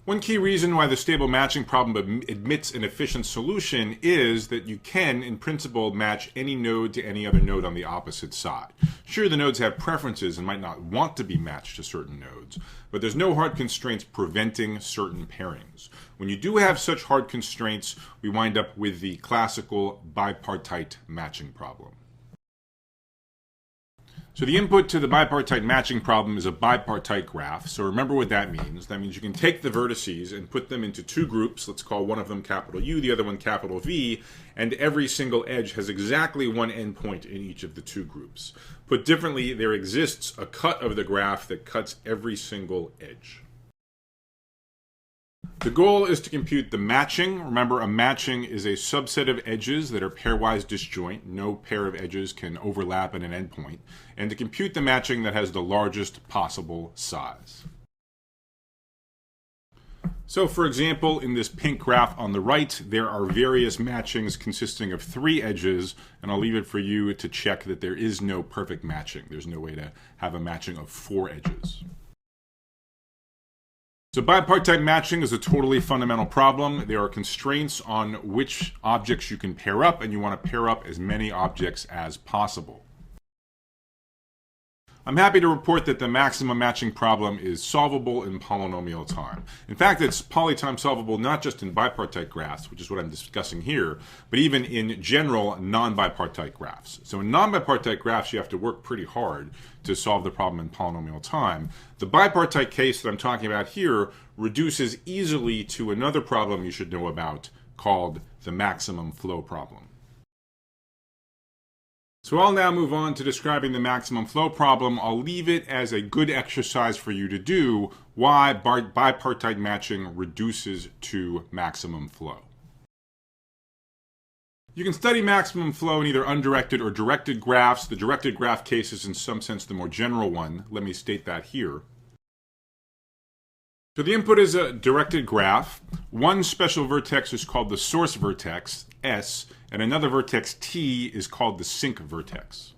One key reason why the stable matching problem admits an efficient solution is that you can, in principle, match any node to any other node on the opposite side. Sure, the nodes have preferences and might not want to be matched to certain nodes, but there's no hard constraints preventing certain pairings. When you do have such hard constraints, we wind up with the classical bipartite matching problem. So the input to the bipartite matching problem is a bipartite graph. So remember what that means. That means you can take the vertices and put them into two groups. Let's call one of them capital U, the other one capital V, and every single edge has exactly one endpoint in each of the two groups. Put differently, there exists a cut of the graph that cuts every single edge. The goal is to compute the matching. Remember, a matching is a subset of edges that are pairwise disjoint. No pair of edges can overlap at an endpoint. And to compute the matching that has the largest possible size. So, for example, in this pink graph on the right, there are various matchings consisting of 3 edges, and I'll leave it for you to check that there is no perfect matching. There's no way to have a matching of 4 edges. So bipartite matching is a totally fundamental problem. There are constraints on which objects you can pair up, and you want to pair up as many objects as possible. I'm happy to report that the maximum matching problem is solvable in polynomial time. In fact, it's polytime solvable not just in bipartite graphs, which is what I'm discussing here, but even in general non-bipartite graphs. So in non-bipartite graphs, you have to work pretty hard to solve the problem in polynomial time. The bipartite case that I'm talking about here reduces easily to another problem you should know about called the maximum flow problem. So I'll now move on to describing the maximum flow problem. I'll leave it as a good exercise for you to do why bipartite matching reduces to maximum flow. You can study maximum flow in either undirected or directed graphs. The directed graph case is in some sense the more general one. Let me state that here. So the input is a directed graph. One special vertex is called the source vertex, S, and another vertex, T, is called the sink vertex.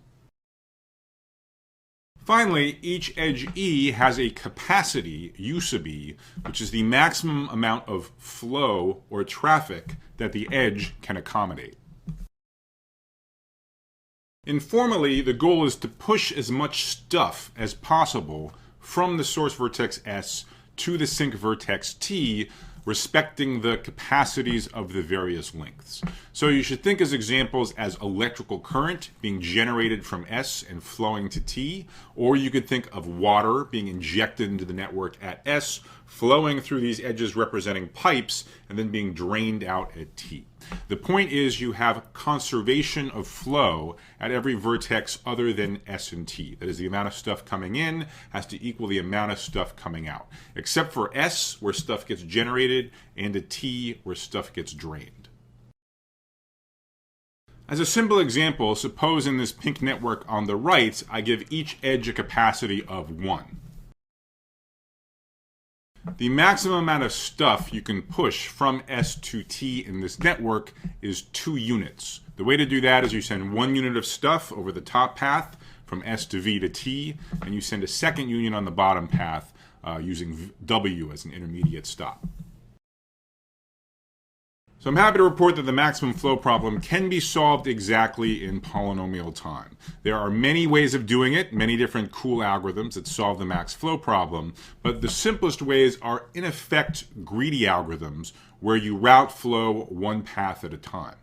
Finally, each edge E has a capacity, U sub E, which is the maximum amount of flow or traffic that the edge can accommodate. Informally, the goal is to push as much stuff as possible from the source vertex S to the sink vertex T, respecting the capacities of the various lengths. So you should think as examples as electrical current being generated from S and flowing to T, or you could think of water being injected into the network at S, flowing through these edges representing pipes, and then being drained out at T. The point is you have conservation of flow at every vertex other than S and T. That is, the amount of stuff coming in has to equal the amount of stuff coming out, except for S, where stuff gets generated, and at T, where stuff gets drained. As a simple example, suppose in this pink network on the right, I give each edge a capacity of 1. The maximum amount of stuff you can push from S to T in this network is 2 units. The way to do that is you send 1 unit of stuff over the top path from S to V to T, and you send a second unit on the bottom path using W as an intermediate stop. So I'm happy to report that the maximum flow problem can be solved exactly in polynomial time. There are many ways of doing it, many different cool algorithms that solve the max flow problem, but the simplest ways are in effect greedy algorithms where you route flow one path at a time.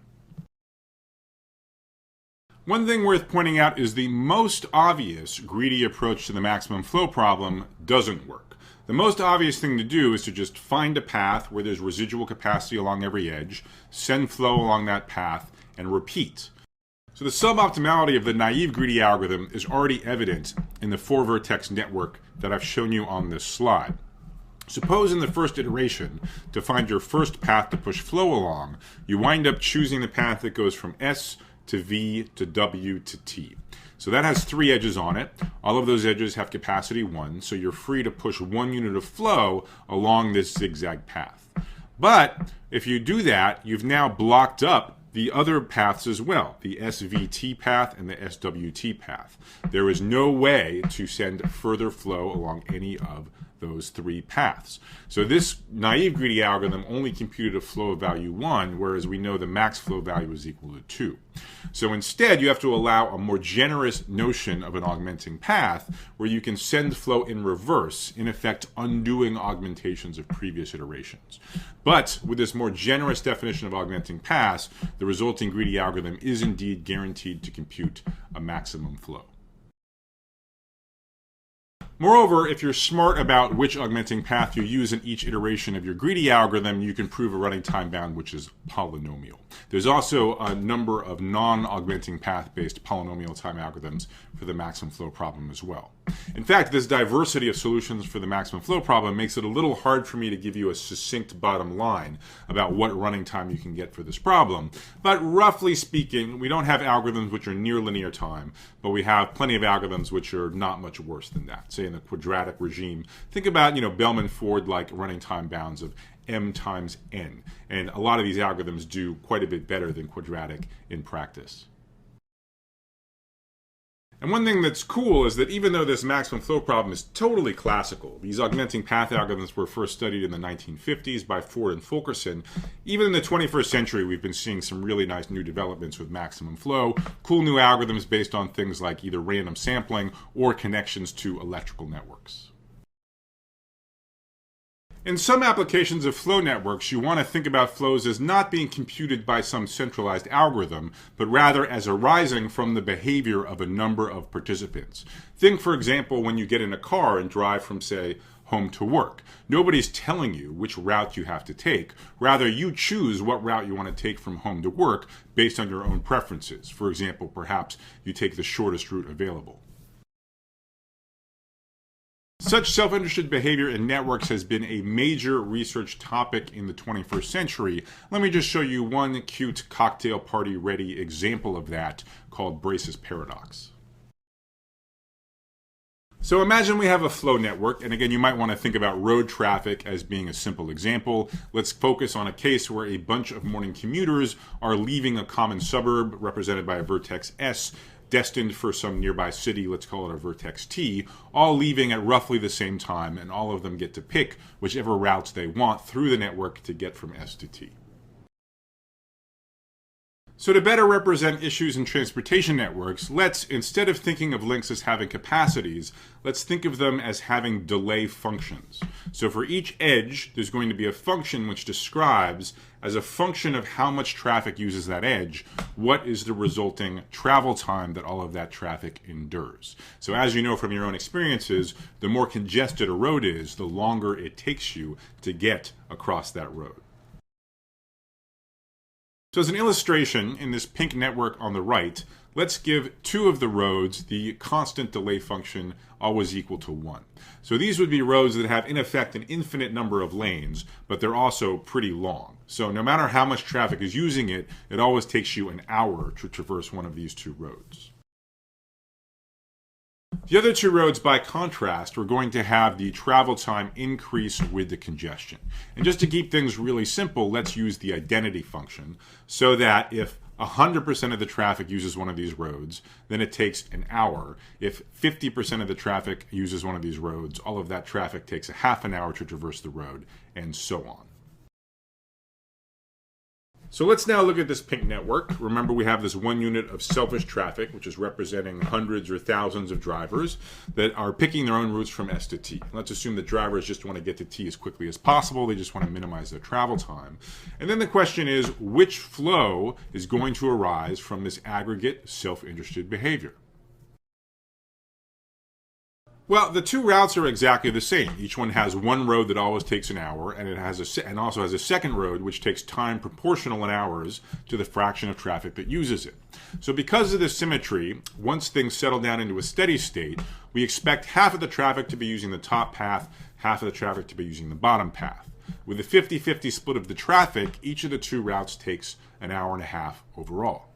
One thing worth pointing out is the most obvious greedy approach to the maximum flow problem doesn't work. The most obvious thing to do is to just find a path where there's residual capacity along every edge, send flow along that path, and repeat. So the suboptimality of the naive greedy algorithm is already evident in the 4-vertex network that I've shown you on this slide. Suppose in the first iteration, to find your first path to push flow along, you wind up choosing the path that goes from S to V to W to T. So that has 3 edges on it. All of those edges have capacity 1, so you're free to push 1 unit of flow along this zigzag path. But if you do that, you've now blocked up the other paths as well, the SVT path and the SWT path. There is no way to send further flow along any of those three paths. So this naive greedy algorithm only computed a flow of value 1, whereas we know the max flow value is equal to 2. So instead, you have to allow a more generous notion of an augmenting path where you can send flow in reverse, in effect undoing augmentations of previous iterations. But with this more generous definition of augmenting paths, the resulting greedy algorithm is indeed guaranteed to compute a maximum flow. Moreover, if you're smart about which augmenting path you use in each iteration of your greedy algorithm, you can prove a running time bound which is polynomial. There's also a number of non-augmenting path-based polynomial time algorithms for the maximum flow problem as well. In fact, this diversity of solutions for the maximum flow problem makes it a little hard for me to give you a succinct bottom line about what running time you can get for this problem. But roughly speaking, we don't have algorithms which are near linear time, but we have plenty of algorithms which are not much worse than that. Say in the quadratic regime, think about, Bellman-Ford-like running time bounds of m times n. And a lot of these algorithms do quite a bit better than quadratic in practice. And one thing that's cool is that even though this maximum flow problem is totally classical, these augmenting path algorithms were first studied in the 1950s by Ford and Fulkerson, even in the 21st century we've been seeing some really nice new developments with maximum flow, cool new algorithms based on things like either random sampling or connections to electrical networks. In some applications of flow networks, you want to think about flows as not being computed by some centralized algorithm, but rather as arising from the behavior of a number of participants. Think, for example, when you get in a car and drive from, say, home to work. Nobody's telling you which route you have to take. Rather, you choose what route you want to take from home to work based on your own preferences. For example, perhaps you take the shortest route available. Such self-interested behavior in networks has been a major research topic in the 21st century. Let me just show you one cute cocktail party ready example of that called Braesss paradox. So imagine we have a flow network, and again, you might want to think about road traffic as being a simple example. Let's focus on a case where a bunch of morning commuters are leaving a common suburb represented by a vertex S, destined for some nearby city, let's call it a vertex T, all leaving at roughly the same time, and all of them get to pick whichever routes they want through the network to get from S to T. So to better represent issues in transportation networks, let's, instead of thinking of links as having capacities, let's think of them as having delay functions. So for each edge, there's going to be a function which describes, as a function of how much traffic uses that edge, what is the resulting travel time that all of that traffic endures. So as you know from your own experiences, the more congested a road is, the longer it takes you to get across that road. So as an illustration, in this pink network on the right, let's give two of the roads the constant delay function always equal to 1. So these would be roads that have in effect an infinite number of lanes, but they're also pretty long. So no matter how much traffic is using it, it always takes you an hour to traverse one of these two roads. The other two roads, by contrast, we're going to have the travel time increase with the congestion. And just to keep things really simple, let's use the identity function so that if 100% of the traffic uses one of these roads, then it takes an hour. If 50% of the traffic uses one of these roads, all of that traffic takes a half an hour to traverse the road, and so on. So let's now look at this pink network. Remember, we have this one unit of selfish traffic, which is representing hundreds or thousands of drivers that are picking their own routes from S to T. Let's assume that drivers just want to get to T as quickly as possible. They just want to minimize their travel time. And then the question is, which flow is going to arise from this aggregate self-interested behavior? Well, the two routes are exactly the same. Each one has one road that always takes an hour, and it has also has a second road which takes time proportional in hours to the fraction of traffic that uses it. So because of this symmetry, once things settle down into a steady state, we expect half of the traffic to be using the top path, half of the traffic to be using the bottom path. With a 50-50 split of the traffic, each of the two routes takes an hour and a half overall.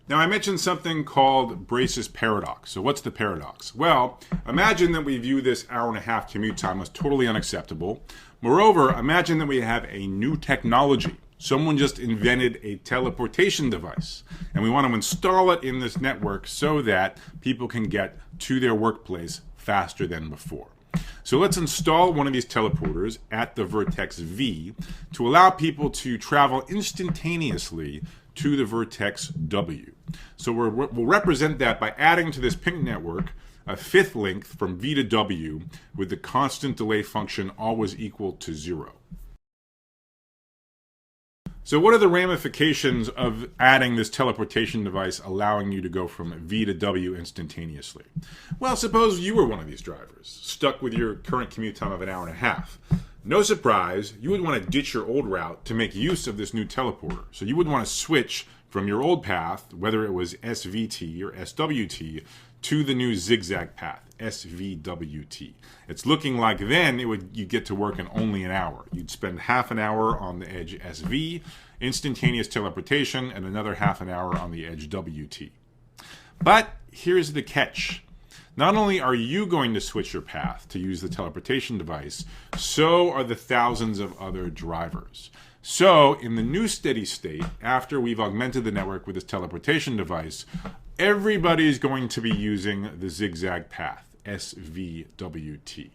Now, I mentioned something called Braesss paradox. So what's the paradox? Well, imagine that we view this hour and a half commute time as totally unacceptable. Moreover, imagine that we have a new technology. Someone just invented a teleportation device, and we want to install it in this network so that people can get to their workplace faster than before. So let's install one of these teleporters at the vertex V to allow people to travel instantaneously to the vertex W. So we'll represent that by adding to this ping network a fifth length from V to W with the constant delay function always equal to 0. So what are the ramifications of adding this teleportation device allowing you to go from V to W instantaneously? Well, suppose you were one of these drivers, stuck with your current commute time of an hour and a half. No surprise, you would want to ditch your old route to make use of this new teleporter. So you would want to switch from your old path, whether it was SVT or SWT, to the new zigzag path, SVWT. It's looking like then you'd get to work in only an hour. You'd spend half an hour on the edge SV, instantaneous teleportation, and another half an hour on the edge WT. But here's the catch. Not only are you going to switch your path to use the teleportation device, so are the thousands of other drivers. So in the new steady state, after we've augmented the network with this teleportation device, everybody's going to be using the zigzag path, SVWT.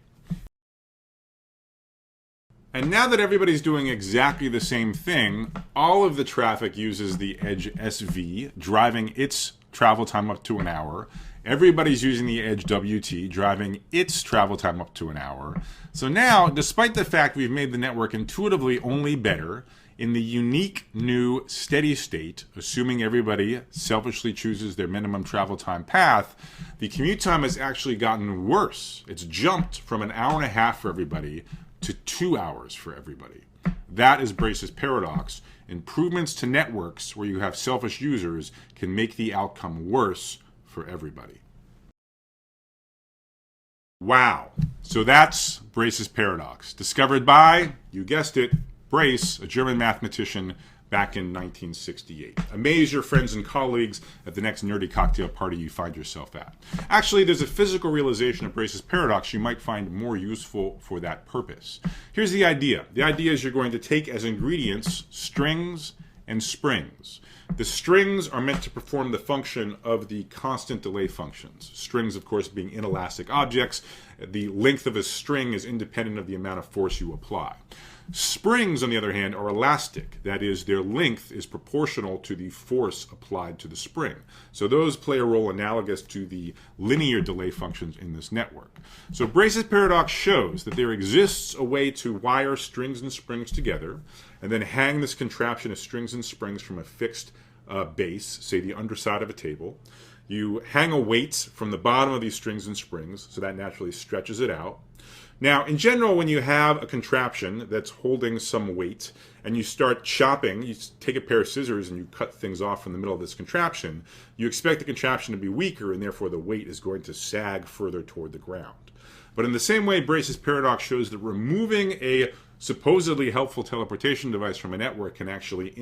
And now that everybody's doing exactly the same thing, all of the traffic uses the edge SV, driving its travel time up to an hour. Everybody's using the edge WT, driving its travel time up to an hour. So now, despite the fact we've made the network intuitively only better, in the unique new steady state, assuming everybody selfishly chooses their minimum travel time path, the commute time has actually gotten worse. It's jumped from an hour and a half for everybody to 2 hours for everybody. That is Braesse's paradox. Improvements to networks where you have selfish users can make the outcome worse for everybody. Wow. So that's Braesse's paradox, discovered by, you guessed it, Braesss, a German mathematician, back in 1968. Amaze your friends and colleagues at the next nerdy cocktail party you find yourself at. Actually, there's a physical realization of Braesse's paradox you might find more useful for that purpose. Here's the idea. The idea is you're going to take as ingredients strings and springs. The strings are meant to perform the function of the constant delay functions. Strings, of course, being inelastic objects. The length of a string is independent of the amount of force you apply. Springs, on the other hand, are elastic. That is, their length is proportional to the force applied to the spring. So those play a role analogous to the linear delay functions in this network. So Braesse's paradox shows that there exists a way to wire strings and springs together and then hang this contraption of strings and springs from a fixed base, say the underside of a table. You hang a weight from the bottom of these strings and springs, so that naturally stretches it out. Now, in general, when you have a contraption that's holding some weight and you start chopping, you take a pair of scissors and you cut things off from the middle of this contraption, you expect the contraption to be weaker and therefore the weight is going to sag further toward the ground. But in the same way, Braesse's paradox shows that removing a supposedly helpful teleportation device from a network can actually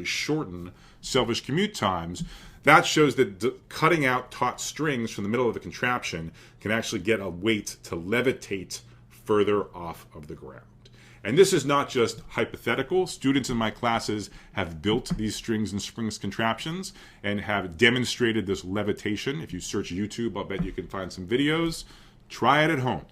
shorten selfish commute times. That shows that cutting out taut strings from the middle of the contraption can actually get a weight to levitate further off of the ground. And this is not just hypothetical. Students in my classes have built these strings and springs contraptions and have demonstrated this levitation. If you search YouTube, I'll bet you can find some videos. Try it at home.